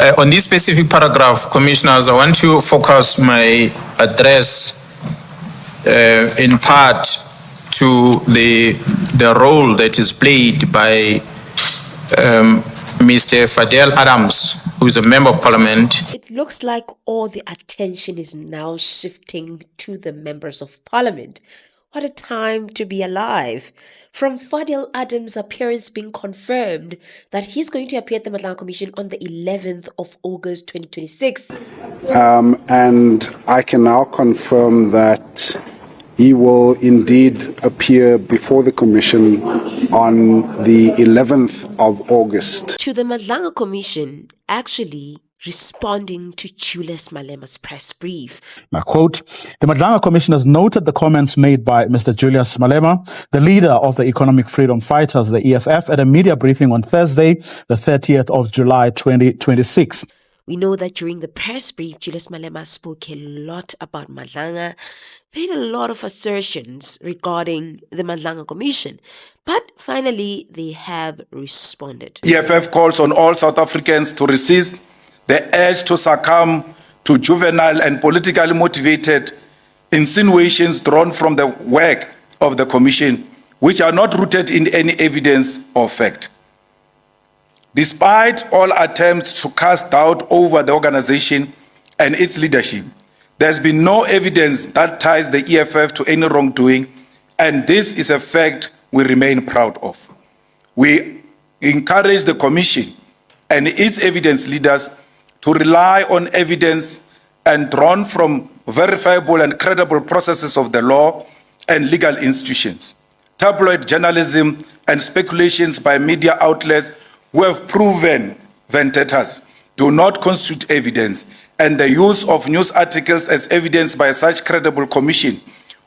On this specific paragraph, Commissioners, I want to focus my address in part to the role that is played by Mr. Fadiel Adams, who is a member of parliament. It looks like all the attention is now shifting to the members of parliament. What a time to be alive. From Fadil Adams' appearance being confirmed that he's going to appear at the Madlanga Commission on the 11th of August 2026. And I can now confirm that he will indeed appear before the Commission on the 11th of August. To the Madlanga Commission actually responding to Julius Malema's press brief. I quote, the Madlanga Commission has noted the comments made by Mr. Julius Malema, the leader of the Economic Freedom Fighters, the EFF, at a media briefing on Thursday, the 30th of July, 2026. We know that during the press brief, Julius Malema spoke a lot about Madlanga, made a lot of assertions regarding the Madlanga Commission, but finally they have responded. EFF calls on all South Africans to resist the urge to succumb to juvenile and politically motivated insinuations drawn from the work of the Commission, which are not rooted in any evidence or fact. Despite all attempts to cast doubt over the organization and its leadership, there's been no evidence that ties the EFF to any wrongdoing, and this is a fact we remain proud of. We encourage the Commission and its evidence leaders to rely on evidence and drawn from verifiable and credible processes of the law and legal institutions. Tabloid journalism and speculations by media outlets who have proven vendettas do not constitute evidence, and the use of news articles as evidence by such credible commission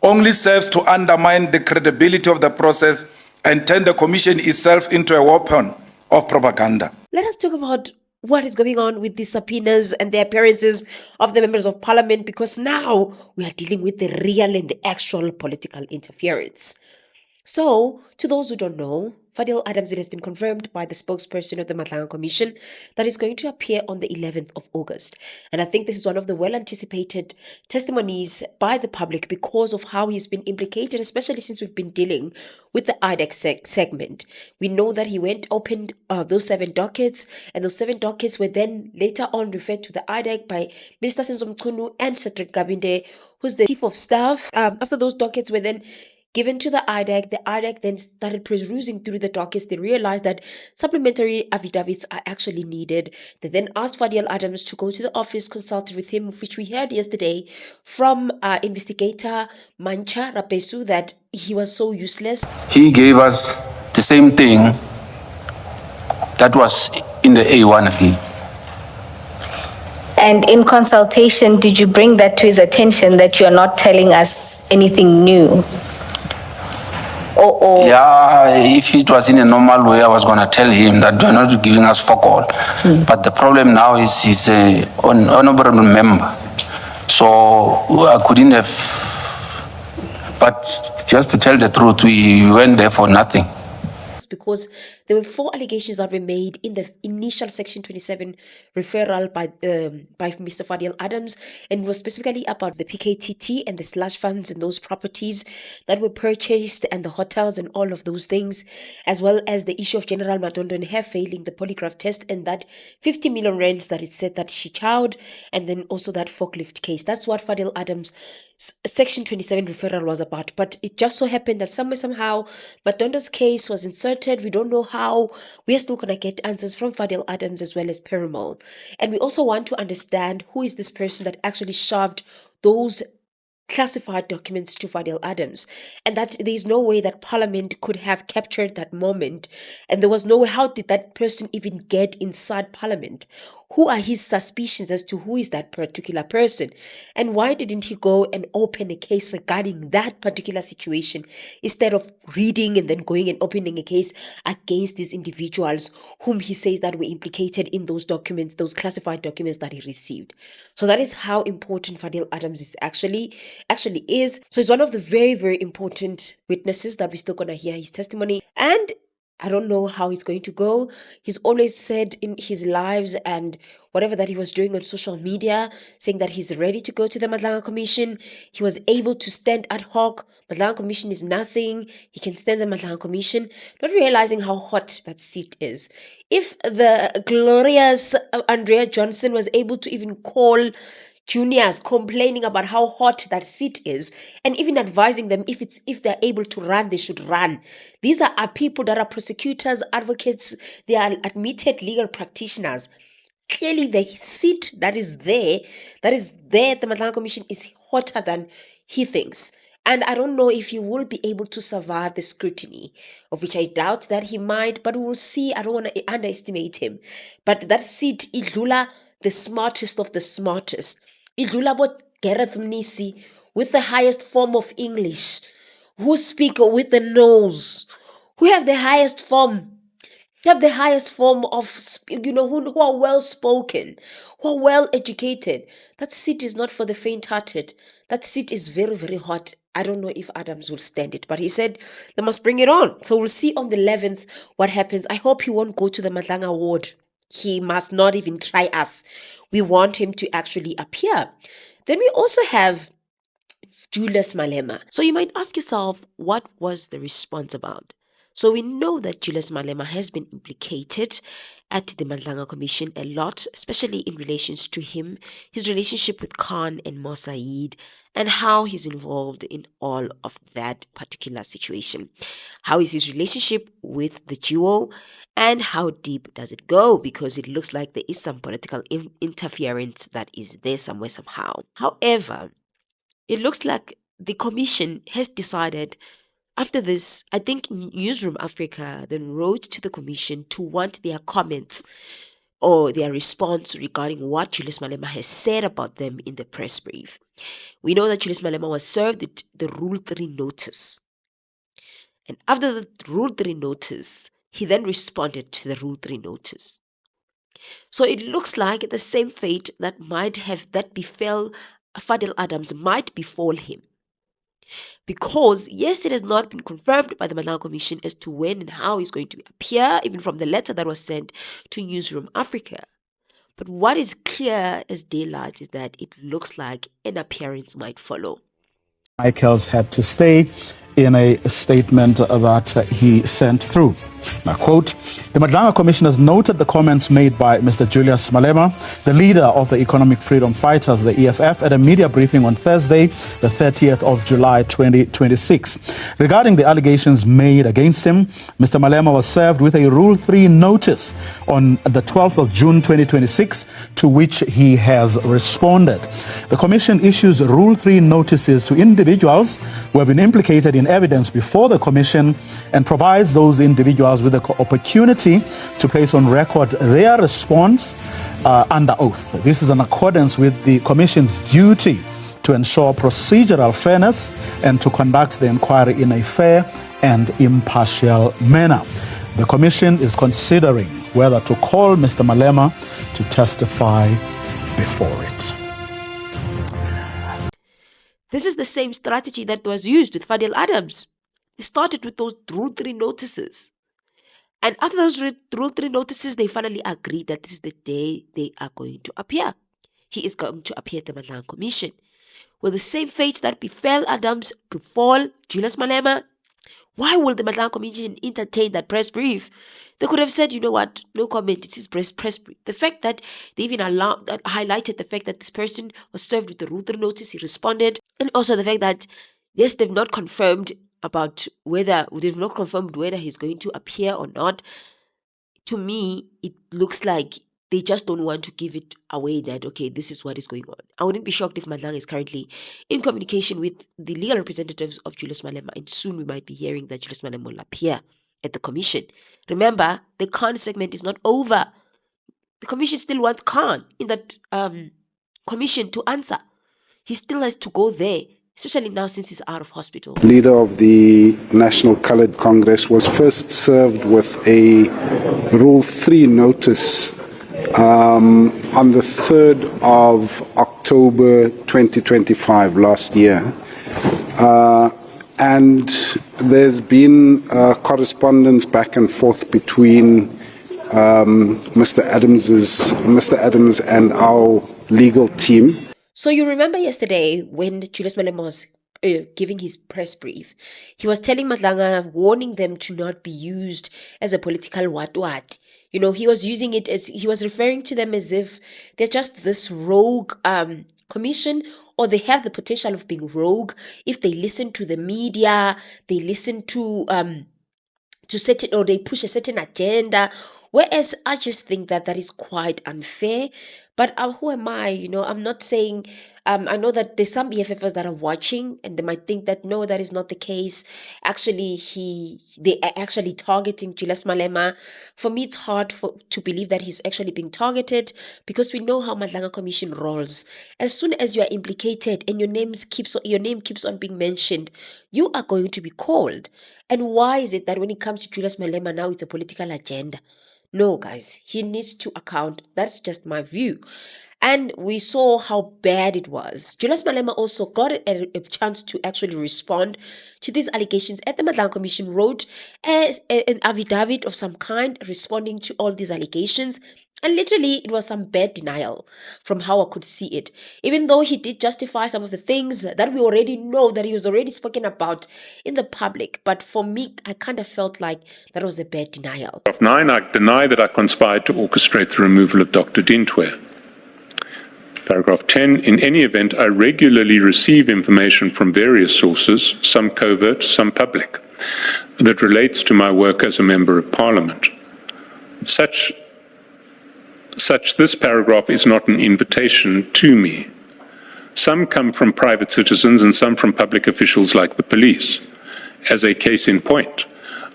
only serves to undermine the credibility of the process and turn the Commission itself into a weapon of propaganda. Let us talk about what is going on with the subpoenas and the appearances of the members of parliament, because now we are dealing with the real and the actual political interference. So, to those who don't know, Fadil Adams, it has been confirmed by the spokesperson of the Madlanga Commission that is going to appear on the 11th of August. And I think this is one of the well-anticipated testimonies by the public because of how he's been implicated, especially since we've been dealing with the IDEC segment. We know that he opened those 7 dockets, and those 7 dockets were then later on referred to the IDEC by Minister Senzo Mchunu and Cedric Gabinde, who's the Chief of Staff. After those dockets were then given to the IDEC then started perusing through the dockets. They realized that supplementary affidavits are actually needed. They then asked Fadiel Adams to go to the office, consulted with him, which we heard yesterday from investigator Mancha Rapesu that he was so useless. He gave us the same thing that was in the A1 again. And in consultation, did you bring that to his attention that you are not telling us anything new? Yeah, if it was in a normal way, I was going to tell him that you're not giving us fuck all. But the problem now is he's an honorable member. So I couldn't have. But just to tell the truth, we went there for nothing. Because there were 4 allegations that were made in the initial Section 27 referral by Mr. Fadiel Adams, and was specifically about the PKTT and the slush funds and those properties that were purchased and the hotels and all of those things, as well as the issue of General Madondo and her failing the polygraph test and that 50 million rands that it said that she chowed, and then also that forklift case. That's what Fadiel Adams' Section 27 referral was about. But it just so happened that somehow Madondo's case was inserted. We don't know how. We are still going to get answers from Fadil Adams as well as Perumal. And we also want to understand who is this person that actually shoved those classified documents to Fadil Adams, and that there is no way that Parliament could have captured that moment, and there was no way. How did that person even get inside Parliament? Who are his suspicions as to who is that particular person, and why didn't he go and open a case regarding that particular situation instead of reading and then going and opening a case against these individuals whom he says that were implicated in those documents, those classified documents that he received? So that is how important Fadil Adams is actually is. So he's one of the very, very important witnesses that we're still going to hear his testimony. And I don't know how it's going to go. He's always said in his lives and whatever that he was doing on social media, saying that he's ready to go to the Madlanga Commission. He was able to stand ad hoc. Madlanga Commission is nothing. He can stand the Madlanga Commission, not realizing how hot that seat is. If the glorious Andrea Johnson was able to even call juniors complaining about how hot that seat is and even advising them if they're able to run, they should run. These are people that are prosecutors, advocates, they are admitted legal practitioners. Clearly the seat that is there at the Madlanga Commission is hotter than he thinks. And I don't know if he will be able to survive the scrutiny, of which I doubt that he might, but we'll see. I don't want to underestimate him. But that seat, idlula, the smartest of the smartest. Idlula bot Gareth Mnisi with the highest form of English, who speak with the nose, who have the highest form, of, who are well spoken, who are well educated. That seat is not for the faint-hearted. That seat is very, very hot. I don't know if Adams will stand it, but he said they must bring it on. So we'll see on the 11th what happens. I hope he won't go to the Madlanga ward. He must not even try us. We want him to actually appear. Then we also have Julius Malema. So you might ask yourself, what was the response about? So we know that Julius Malema has been implicated at the Madlanga Commission a lot, especially in relations to him, his relationship with Khan and Mosaid, and how he's involved in all of that particular situation. How is his relationship with the duo, and how deep does it go? Because it looks like there is some political interference that is there somewhere, somehow. However, it looks like the commission has decided. After this, I think Newsroom Africa then wrote to the commission to want their comments or their response regarding what Julius Malema has said about them in the press brief. We know that Julius Malema was served the Rule 3 notice. And after the Rule 3 notice, he then responded to the Rule 3 notice. So it looks like the same fate that befell Fadil Adams might befall him. Because, yes, it has not been confirmed by the Madlanga Commission as to when and how he's going to appear, even from the letter that was sent to Newsroom Africa. But what is clear as daylight is that it looks like an appearance might follow. Michaels had to stay in a statement that he sent through. Now, quote, the Madlanga Commission has noted the comments made by Mr. Julius Malema, the leader of the Economic Freedom Fighters, the EFF, at a media briefing on Thursday, the 30th of July, 2026. Regarding the allegations made against him, Mr. Malema was served with a Rule 3 notice on the 12th of June, 2026, to which he has responded. The Commission issues Rule 3 notices to individuals who have been implicated in evidence before the Commission and provides those individuals with the opportunity to place on record their response under oath. This is in accordance with the Commission's duty to ensure procedural fairness and to conduct the inquiry in a fair and impartial manner. The Commission is considering whether to call Mr. Malema to testify before it. This is the same strategy that was used with Fadil Adams. They started with those Rule 3 notices. And after those Rule 3 notices, they finally agreed that this is the day they are going to appear. He is going to appear at the Madlanga Commission. Will the same fate that befell Adams befall Julius Malema? Why will the Madlanga Commission entertain that press brief? They could have said, you know what, no comment, it is press brief. The fact that they even highlighted the fact that this person was served with the Rule 3 notice, he responded. And also the fact that, yes, they've not confirmed whether he's going to appear or not. To me, it looks like they just don't want to give it away that, okay, this is what is going on. I wouldn't be shocked if Madlanga is currently in communication with the legal representatives of Julius Malema, and soon we might be hearing that Julius Malema will appear at the commission. Remember, the Khan segment is not over. The commission still wants Khan in that commission to answer. He still has to go there, especially now since he's out of hospital. Leader of the National Coloured Congress was first served with a Rule 3 notice on the 3rd of October 2025, last year. and there's been correspondence back and forth between Mr. Adams and our legal team. So you remember yesterday when Julius Malema was giving his press brief, he was telling Madlanga, warning them to not be used as a political what. You know, he was using it as, he was referring to them as if they're just this rogue commission, or they have the potential of being rogue if they listen to the media, they listen to certain, or they push a certain agenda. Whereas I just think that that is quite unfair. But who am I? You know, I'm not saying, I know that there's some EFFers that are watching and they might think that no, that is not the case. Actually, they are actually targeting Julius Malema. For me, it's hard to believe that he's actually being targeted, because we know how Madlanga Commission rolls. As soon as you are implicated and your name keeps on being mentioned, you are going to be called. And why is it that when it comes to Julius Malema now it's a political agenda? No, guys, he needs to account. That's just my view. And we saw how bad it was. Julius Malema also got a chance to actually respond to these allegations at the Madlanga Commission, wrote as an affidavit of some kind responding to all these allegations. And literally, it was some bad denial from how I could see it. Even though he did justify some of the things that we already know, that he was already spoken about in the public. But for me, I kind of felt like that was a bad denial. Paragraph 9, I deny that I conspired to orchestrate the removal of Dr. Dintwe. Paragraph 10, in any event, I regularly receive information from various sources, some covert, some public, that relates to my work as a Member of Parliament. This paragraph is not an invitation to me. Some come from private citizens and some from public officials like the police. As a case in point,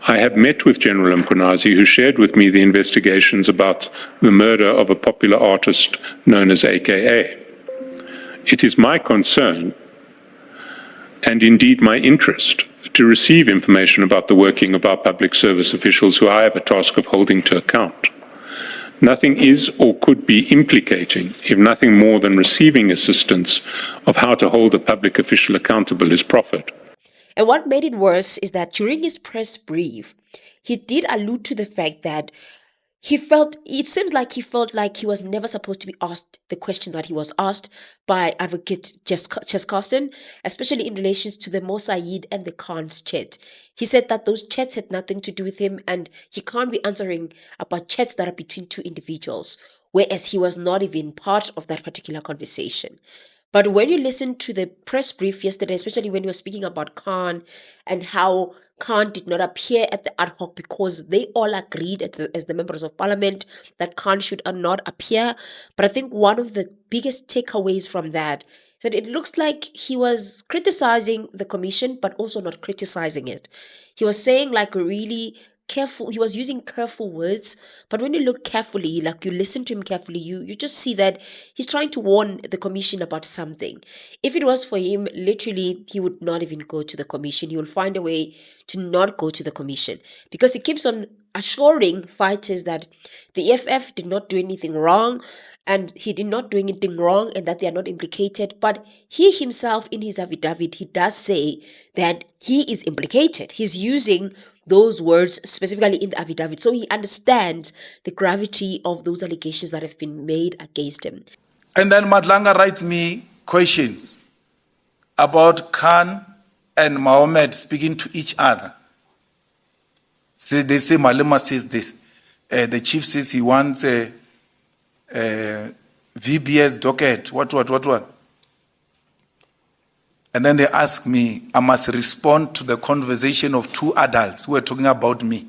I have met with General Mkhwanazi, who shared with me the investigations about the murder of a popular artist known as AKA. It is my concern, and indeed my interest, to receive information about the working of our public service officials who I have a task of holding to account. Nothing is or could be implicating, if nothing more than receiving assistance of how to hold a public official accountable, is proffered. And what made it worse is that during his press brief, he did allude to the fact that it seems like he felt like he was never supposed to be asked the questions that he was asked by Advocate Cheskasten, especially in relation to the Mo Said and the Khan's chat. He said that those chats had nothing to do with him and he can't be answering about chats that are between two individuals, whereas he was not even part of that particular conversation. But when you listen to the press brief yesterday, especially when you were speaking about Khan and how Khan did not appear at the ad hoc because they all agreed as the members of parliament that Khan should not appear. But I think one of the biggest takeaways from that is that it looks like he was criticizing the commission, but also not criticizing it. He was saying like really careful, he was using careful words, but when you look carefully, like you listen to him carefully, you just see that he's trying to warn the commission about something. If it was for him, literally, he would not even go to the commission. He will find a way to not go to the commission, because he keeps on assuring fighters that the EFF did not do anything wrong, and he did not do anything wrong, and that they are not implicated. But he himself, in his affidavit, he does say that he is implicated. He's using those words specifically in the affidavit, so he understands the gravity of those allegations that have been made against him. And then Madlanga writes me questions about Khan and Mohammed speaking to each other. So they say Malema says this. The chief says he wants a VBS docket. What? And then they ask me, I must respond to the conversation of two adults who are talking about me.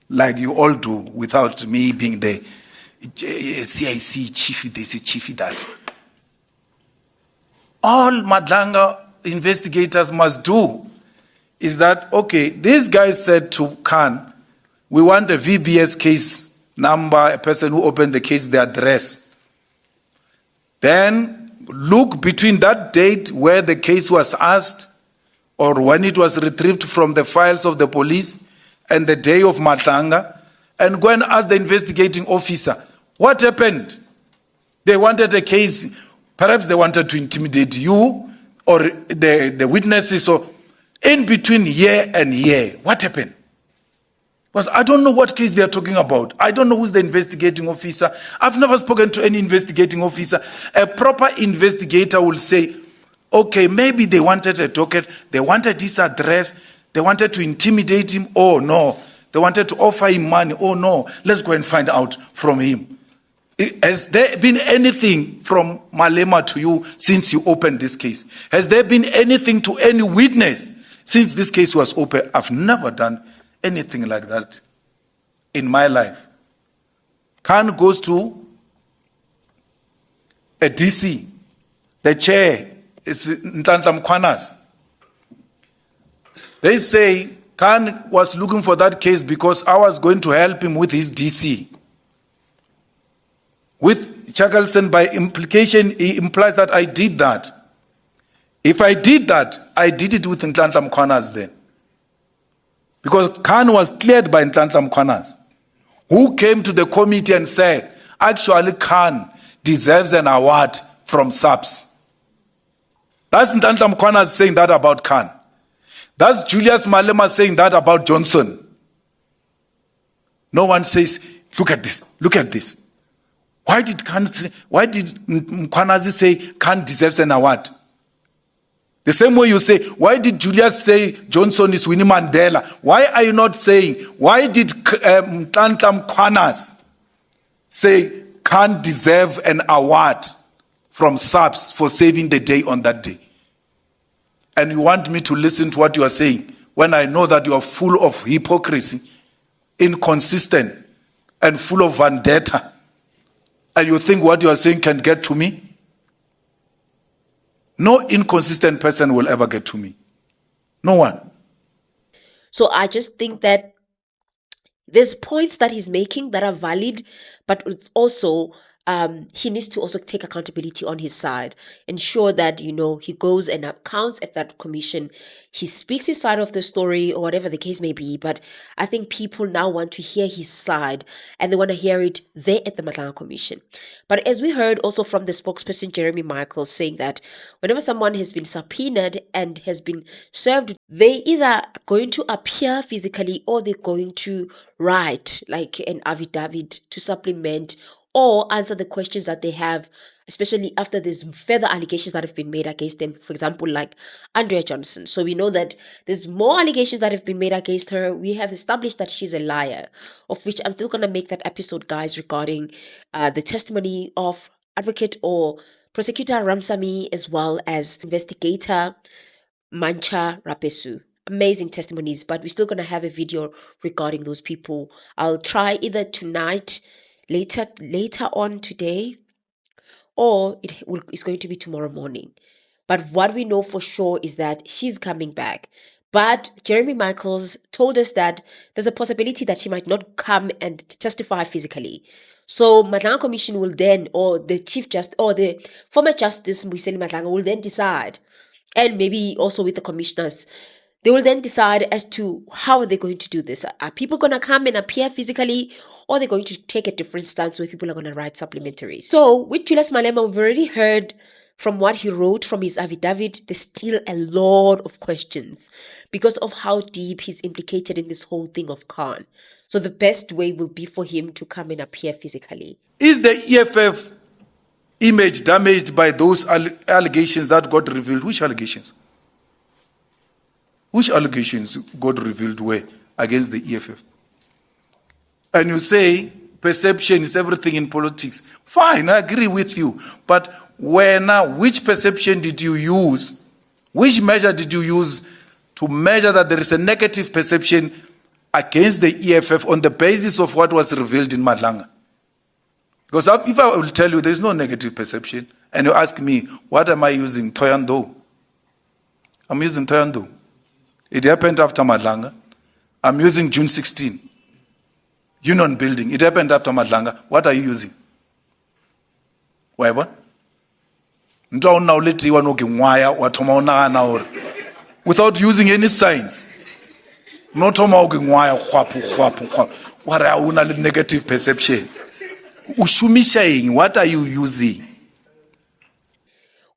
Like you all do, without me being the CIC chief, they say chief that. All Madlanga investigators must do is that, okay, these guys said to Khan, we want a VBS case number, a person who opened the case, the address. Then look between that date where the case was asked or when it was retrieved from the files of the police and the day of Madlanga, and go and ask the investigating officer, what happened? They wanted a case, perhaps they wanted to intimidate you, or the witnesses, or in between year and year, what happened? Because I don't know what case they are talking about. I don't know who's the investigating officer. I've never spoken to any investigating officer. A proper investigator will say, okay, maybe they wanted a docket, they wanted his address, they wanted to intimidate him. Oh no, they wanted to offer him money. Oh no, let's go and find out from him. Has there been anything from Malema to you since you opened this case? Has there been anything to any witness since this case was open? I've never done anything like that in my life. Khan goes to a DC. The chair is Ntlanhla Mkhwanazi. They say Khan was looking for that case because I was going to help him with his DC. With Chakalson, by implication, he implies that I did that. If I did that, I did it with Ntlanhla Mkhwanazi then. Because Khan was cleared by Ntlanhla Mkhwanazi, who came to the committee and said, actually Khan deserves an award from SAPS. That's Ntlanhla Mkhwanazi saying that about Khan. That's Julius Malema saying that about Johnson. No one says, look at this, look at this. Why did Mkhwanazi say Khan deserves an award? The same way you say, why did Julius say Johnson is Winnie Mandela? Why are you not saying, why did Ntlanhla Mkhwanazi say Khan deserve an award from SAPS for saving the day on that day? And you want me to listen to what you are saying when I know that you are full of hypocrisy, inconsistent, and full of vendetta. And you think what you are saying can get to me? No inconsistent person will ever get to me. No one. So I just think that there's points that he's making that are valid, but it's also he needs to also take accountability on his side, ensure that, you know, he goes and accounts at that commission, he speaks his side of the story or whatever the case may be. But I think people now want to hear his side and they want to hear it there at the Madlanga Commission. But as we heard also from the spokesperson Jeremy Michaels saying that whenever someone has been subpoenaed and has been served, they either going to appear physically or they're going to write like an affidavit to supplement or answer the questions that they have, especially after there's further allegations that have been made against them, for example, like Andrea Johnson. So we know that there's more allegations that have been made against her. We have established that she's a liar, of which I'm still going to make that episode, guys, regarding the testimony of advocate or prosecutor Ramsamy as well as investigator Mancha Rapesu. Amazing testimonies, but we're still going to have a video regarding those people. I'll try either tonight, later on today, or it's going to be tomorrow morning. But what we know for sure is that she's coming back. But Jeremy Michaels told us that there's a possibility that she might not come and testify physically. So Madlanga Commission will then, or the Chief Justice, or the former Justice Mwiseli Madlanga will then decide, and maybe also with the commissioners, they will then decide as to how are they going to do this. Are people going to come and appear physically, or they're going to take a different stance where people are going to write supplementaries? So with Julius Malema, we've already heard from what he wrote from his affidavit. There's still a lot of questions because of how deep he's implicated in this whole thing of Khan. So the best way will be for him to come and appear physically. Is the EFF image damaged by those allegations that got revealed? Which allegations? Which allegations got revealed where against the EFF? And you say perception is everything in politics. Fine, I agree with you. But which perception did you use? Which measure did you use to measure that there is a negative perception against the EFF on the basis of what was revealed in Madlanga? Because if I will tell you there is no negative perception, and you ask me, what am I using? Toyando. I'm using Toyando. It happened after Madlanga. I'm using June 16. Union Building. It happened after Madlanga. What are you using? Whatever. Without using any signs. What are negative perception? What are you using?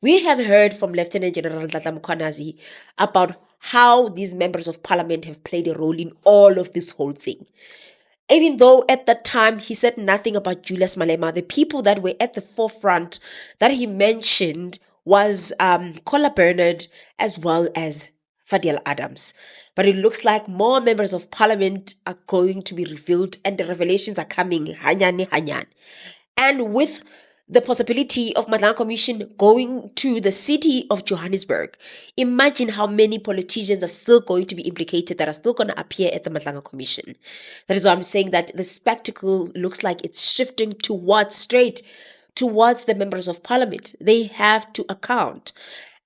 We have heard from Lieutenant General Ntata Mkhwanazi about how these members of parliament have played a role in all of this whole thing. Even though at that time he said nothing about Julius Malema, the people that were at the forefront that he mentioned was Cola Bernard as well as Fadiel Adams. But it looks like more members of parliament are going to be revealed and the revelations are coming. Hanyan. And with the possibility of Madlanga Commission going to the city of Johannesburg, imagine how many politicians are still going to be implicated that are still going to appear at the Madlanga Commission. That is why I'm saying that the spectacle looks like it's shifting straight towards the members of parliament. They have to account.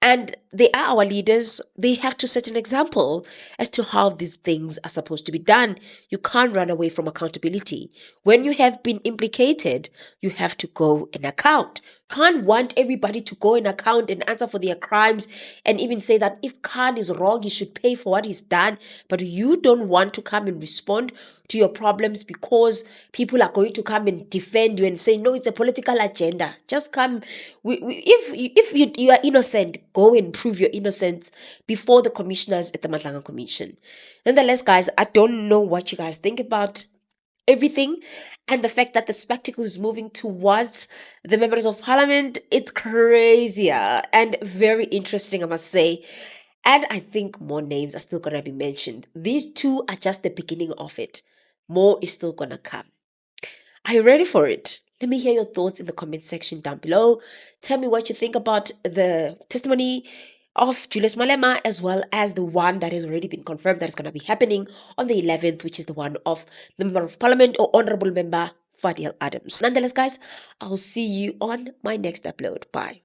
And they are our leaders. They have to set an example as to how these things are supposed to be done. You can't run away from accountability. When you have been implicated, you have to go and account. Can't want everybody to go and account and answer for their crimes and even say that if Khan is wrong, he should pay for what he's done. But you don't want to come and respond to your problems because people are going to come and defend you and say, no, it's a political agenda. Just come. If you are innocent, go and prove your innocence before the commissioners at the Madlanga Commission. Nonetheless, guys, I don't know what you guys think about everything and the fact that the spectacle is moving towards the members of parliament. It's crazier and very interesting, I must say. And I think more names are still going to be mentioned. These two are just the beginning of it. More is still going to come. Are you ready for it? Let me hear your thoughts in the comment section down below. Tell me what you think about the testimony of Julius Malema, as well as the one that has already been confirmed that is going to be happening on the 11th, which is the one of the Member of Parliament or Honorable Member Fadiel Adams. Nonetheless, guys, I'll see you on my next upload. Bye.